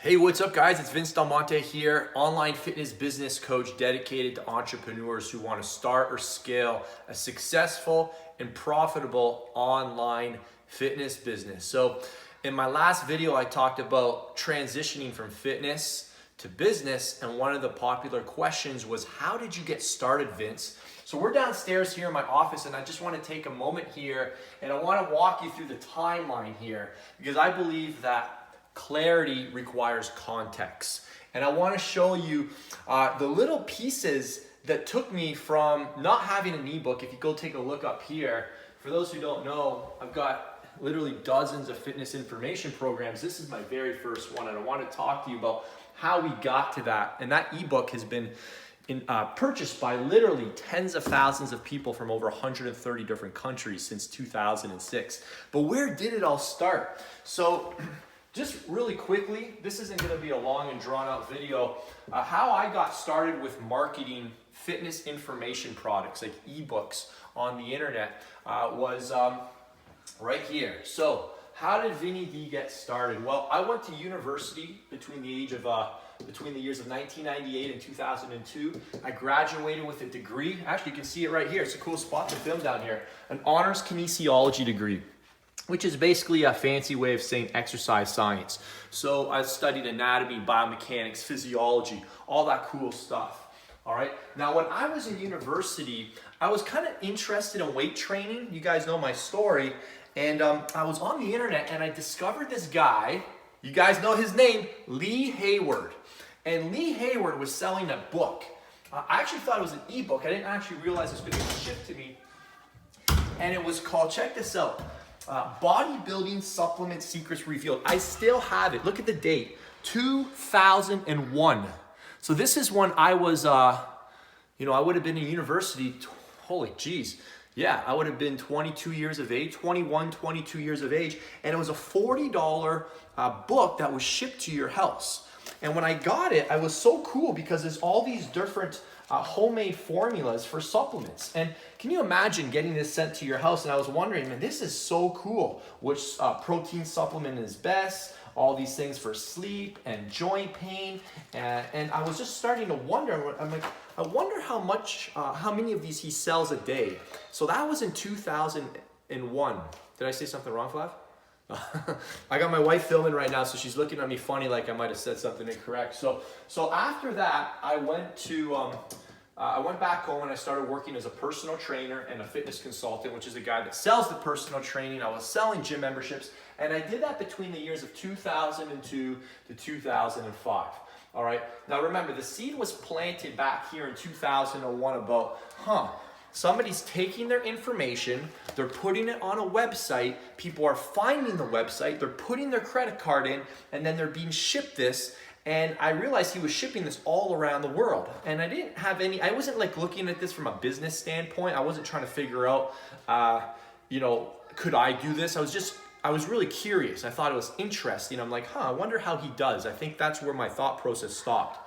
Hey, what's up guys? It's Vince Monte here, online fitness business coach dedicated to entrepreneurs who want to start or scale a successful and profitable online fitness business. So in my last video, I talked about transitioning from fitness to business, and one of the popular questions was, how did you get started, Vince? So we're downstairs here in my office, and I just want to take a moment here and I want to walk you through the timeline here, because I believe that clarity requires context. And I want to show you the little pieces that took me from not having an ebook. If you go take a look up here, for those who don't know, I've got literally dozens of fitness information programs. This is my very first one, and I want to talk to you about how we got to that. And that ebook has been purchased by literally tens of thousands of people from over 130 different countries since 2006. But where did it all start? So just really quickly, this isn't going to be a long and drawn out video. How I got started with marketing fitness information products like ebooks on the internet was right here. So how did Vinny D get started? Well, I went to university between the years of 1998 and 2002. I graduated with a degree. Actually, you can see it right here. It's a cool spot to film down here. An honors kinesiology degree, which is basically a fancy way of saying exercise science. So I studied anatomy, biomechanics, physiology, all that cool stuff. All right. Now, when I was in university, I was kind of interested in weight training. You guys know my story. And I was on the internet and I discovered this guy. You guys know his name, Lee Hayward. And Lee Hayward was selling a book. I actually thought it was an ebook. I didn't actually realize it was going to get shipped to me. And it was called, check this out, Bodybuilding Supplement Secrets Revealed. I still have it. Look at the date, 2001. So this is when I was, I would have been in university. Holy geez. Yeah, I would have been 22 years of age, 21, 22 years of age. And it was a $40 book that was shipped to your house. And when I got it, I was so cool because there's all these different homemade formulas for supplements. And can you imagine getting this sent to your house? And I was wondering, man, this is so cool. Which protein supplement is best? All these things for sleep and joint pain. And I was just starting to wonder, I'm like, I wonder how many of these he sells a day. So that was in 2001. Did I say something wrong, Flav? I got my wife filming right now, so she's looking at me funny like I might have said something incorrect. So after that, I went back home and I started working as a personal trainer and a fitness consultant, which is a guy that sells the personal training. I was selling gym memberships, and I did that between the years of 2002 to 2005. All right. Now remember, the seed was planted back here in 2001 about, somebody's taking their information, they're putting it on a website, people are finding the website, they're putting their credit card in, and then they're being shipped this. And I realized he was shipping this all around the world. And I wasn't like looking at this from a business standpoint. I wasn't trying to figure out, could I do this? I was really curious. I thought it was interesting. I'm like, I wonder how he does. I think that's where my thought process stopped.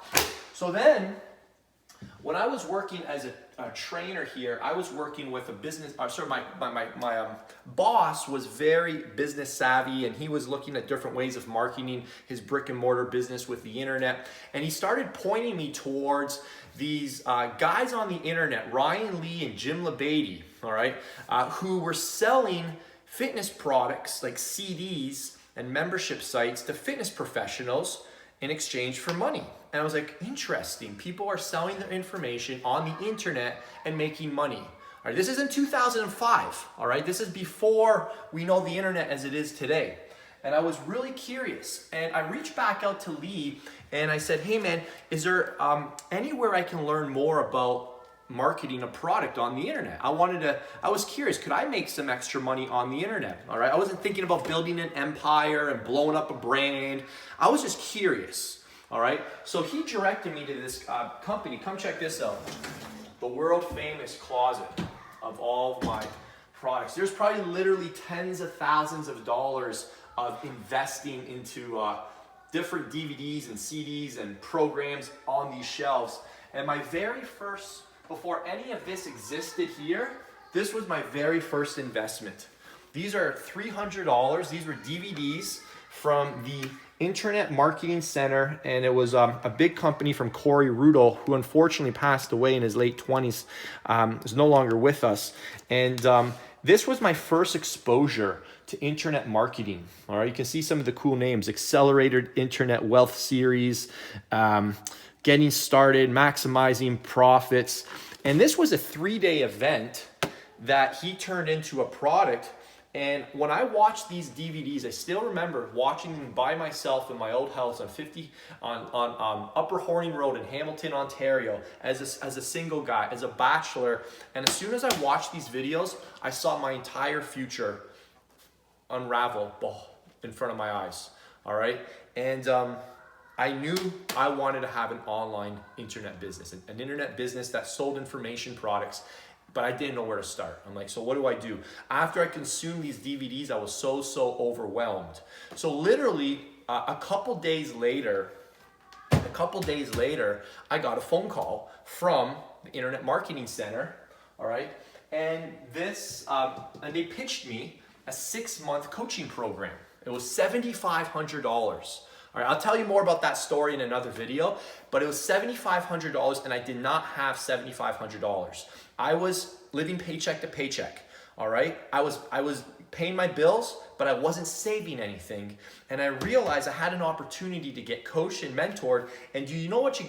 So then, when I was working as a trainer here, I was working with a business, my boss was very business savvy, and he was looking at different ways of marketing his brick and mortar business with the internet. And he started pointing me towards these guys on the internet, Ryan Lee and Jim LeBady, all right, who were selling fitness products like CDs and membership sites to fitness professionals in exchange for money. And I was like, interesting. People are selling their information on the internet and making money. All right, this is in 2005. All right, this is before we know the internet as it is today. And I was really curious. And I reached back out to Lee and I said, hey man, is there anywhere I can learn more about marketing a product on the internet? I was curious, could I make some extra money on the internet? All right, I wasn't thinking about building an empire and blowing up a brand. I was just curious. All right, so he directed me to this company. Come check this out. The world famous closet of all of my products. There's probably literally tens of thousands of dollars of investing into different DVDs and CDs and programs on these shelves. And my very first, before any of this existed here, this was my very first investment. These are $300. These were DVDs from the Internet Marketing Center, and it was a big company from Corey Rudel, who unfortunately passed away in his late 20s, is no longer with us. And this was my first exposure to internet marketing. All right, you can see some of the cool names: Accelerated Internet Wealth Series, Getting Started, Maximizing Profits. And this was a 3-day event that he turned into a product. And when I watched these DVDs, I still remember watching them by myself in my old house on Upper Horning Road in Hamilton, Ontario, as a single guy, as a bachelor. And as soon as I watched these videos, I saw my entire future unravel in front of my eyes. All right, and I knew I wanted to have an online internet business, an internet business that sold information products. But I didn't know where to start. I'm like, so what do I do? After I consumed these DVDs, I was so overwhelmed. So literally a couple days later, I got a phone call from the Internet Marketing Center, all right? And and they pitched me a 6-month coaching program. It was $7,500. All right, I'll tell you more about that story in another video, but it was $7,500 and I did not have $7,500. I was living paycheck to paycheck, all right? I was paying my bills, but I wasn't saving anything. And I realized I had an opportunity to get coached and mentored. And you know what you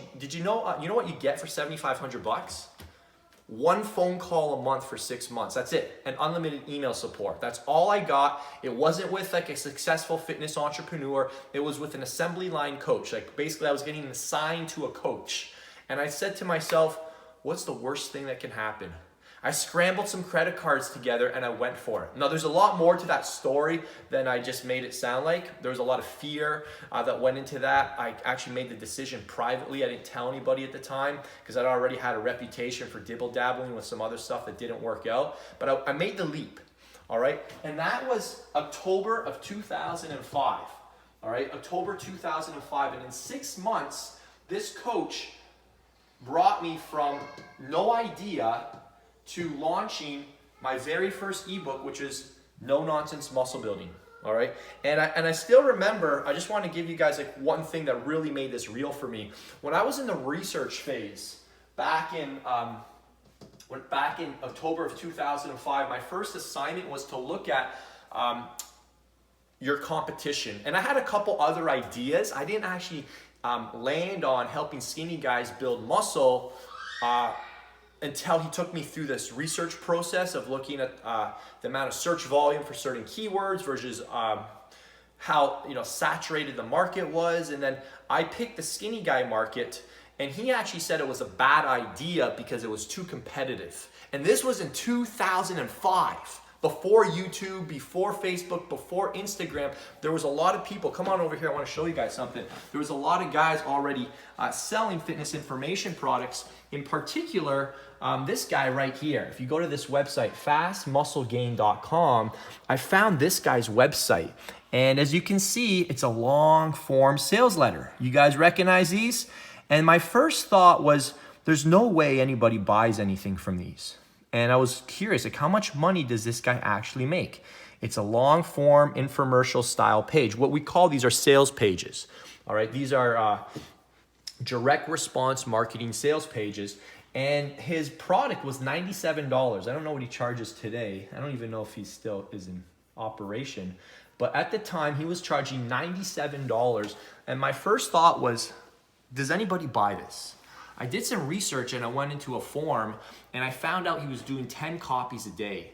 get for $7,500? 1 phone call a month for 6 months. That's it. And unlimited email support. That's all I got. It wasn't with like a successful fitness entrepreneur. It was with an assembly line coach. Like basically I was getting assigned to a coach. And I said to myself, what's the worst thing that can happen? I scrambled some credit cards together and I went for it. Now there's a lot more to that story than I just made it sound like. There was a lot of fear that went into that. I actually made the decision privately. I didn't tell anybody at the time because I'd already had a reputation for dibble-dabbling with some other stuff that didn't work out. But I made the leap, all right? And that was October of 2005, all right? October 2005. And in 6 months, this coach brought me from no idea to launching my very first ebook, which is No Nonsense Muscle Building. All right, and I still remember. I just want to give you guys like one thing that really made this real for me. When I was in the research phase back in October of 2005, my first assignment was to look at your competition, and I had a couple other ideas. I didn't actually land on helping skinny guys build muscle until he took me through this research process of looking at the amount of search volume for certain keywords versus how saturated the market was. And then I picked the skinny guy market, and he actually said it was a bad idea because it was too competitive. And this was in 2005. Before YouTube, before Facebook, before Instagram, there was a lot of people. Come on over here, I want to show you guys something. There was a lot of guys already selling fitness information products. In particular, this guy right here. If you go to this website, fastmusclegain.com, I found this guy's website. And as you can see, it's a long form sales letter. You guys recognize these? And my first thought was, there's no way anybody buys anything from these. And I was curious, like, how much money does this guy actually make? It's a long form infomercial style page. What we call these are sales pages. All right, these are direct response marketing sales pages. And his product was $97. I don't know what he charges today. I don't even know if he still is in operation. But at the time, he was charging $97. And my first thought was, does anybody buy this? I did some research and I went into a forum and I found out he was doing 10 copies a day.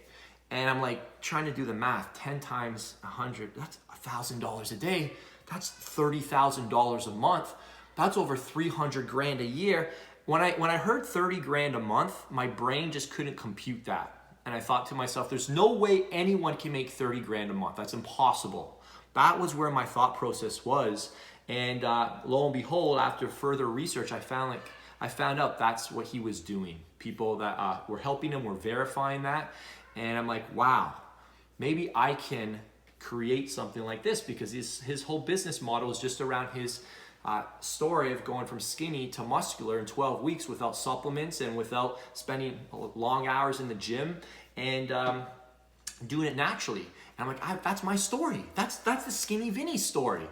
And I'm like trying to do the math, 10 times 100, that's $1,000 a day. That's $30,000 a month. That's over 300 grand a year. When I heard 30 grand a month, my brain just couldn't compute that. And I thought to myself, there's no way anyone can make 30 grand a month. That's impossible. That was where my thought process was. And lo and behold, after further research, I found out that's what he was doing. People that were helping him were verifying that. And I'm like, wow, maybe I can create something like this, because his whole business model is just around his story of going from skinny to muscular in 12 weeks without supplements and without spending long hours in the gym and doing it naturally. And I'm like, that's my story. That's the Skinny Vinny story.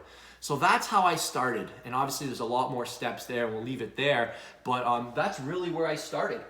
So that's how I started. And obviously there's a lot more steps there, and we'll leave it there. But that's really where I started.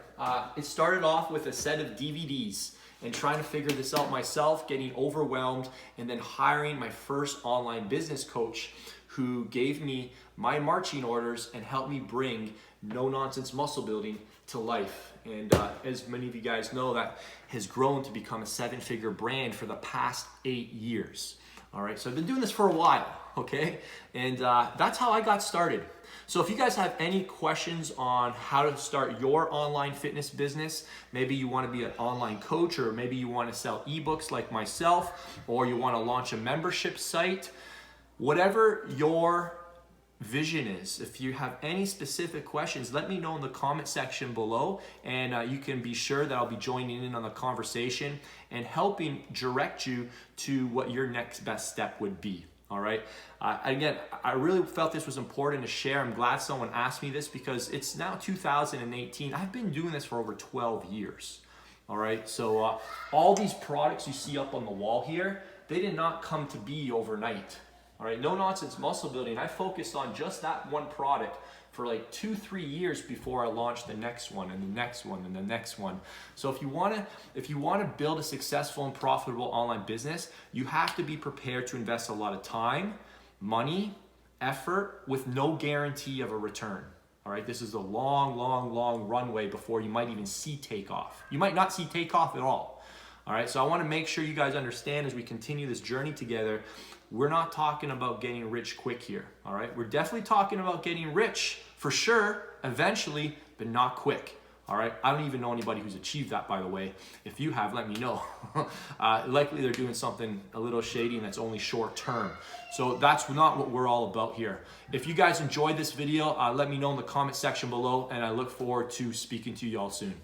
It started off with a set of DVDs and trying to figure this out myself, getting overwhelmed, and then hiring my first online business coach who gave me my marching orders and helped me bring no-nonsense muscle building to life. And as many of you guys know, that has grown to become a 7-figure brand for the past 8 years. All right, so I've been doing this for a while, okay? And that's how I got started. So if you guys have any questions on how to start your online fitness business, maybe you want to be an online coach, or maybe you want to sell ebooks like myself, or you want to launch a membership site, whatever your vision is, if you have any specific questions, let me know in the comment section below, and you can be sure that I'll be joining in on the conversation and helping direct you to what your next best step would be. All right. Again, I really felt this was important to share. I'm glad someone asked me this because it's now 2018. I've been doing this for over 12 years. All right. So all these products you see up on the wall here, they did not come to be overnight. All right, no nonsense muscle building. I focused on just that one product for like 2-3 years before I launched the next one and the next one and the next one. So if you want to build a successful and profitable online business, you have to be prepared to invest a lot of time, money, effort with no guarantee of a return. All right, this is a long runway before you might even see takeoff. You might not see takeoff at all. All right, so I want to make sure you guys understand as we continue this journey together, we're not talking about getting rich quick here. All right, we're definitely talking about getting rich for sure, eventually, but not quick. All right, I don't even know anybody who's achieved that, by the way. If you have, let me know. Likely they're doing something a little shady and that's only short term. So that's not what we're all about here. If you guys enjoyed this video, let me know in the comment section below, and I look forward to speaking to you all soon.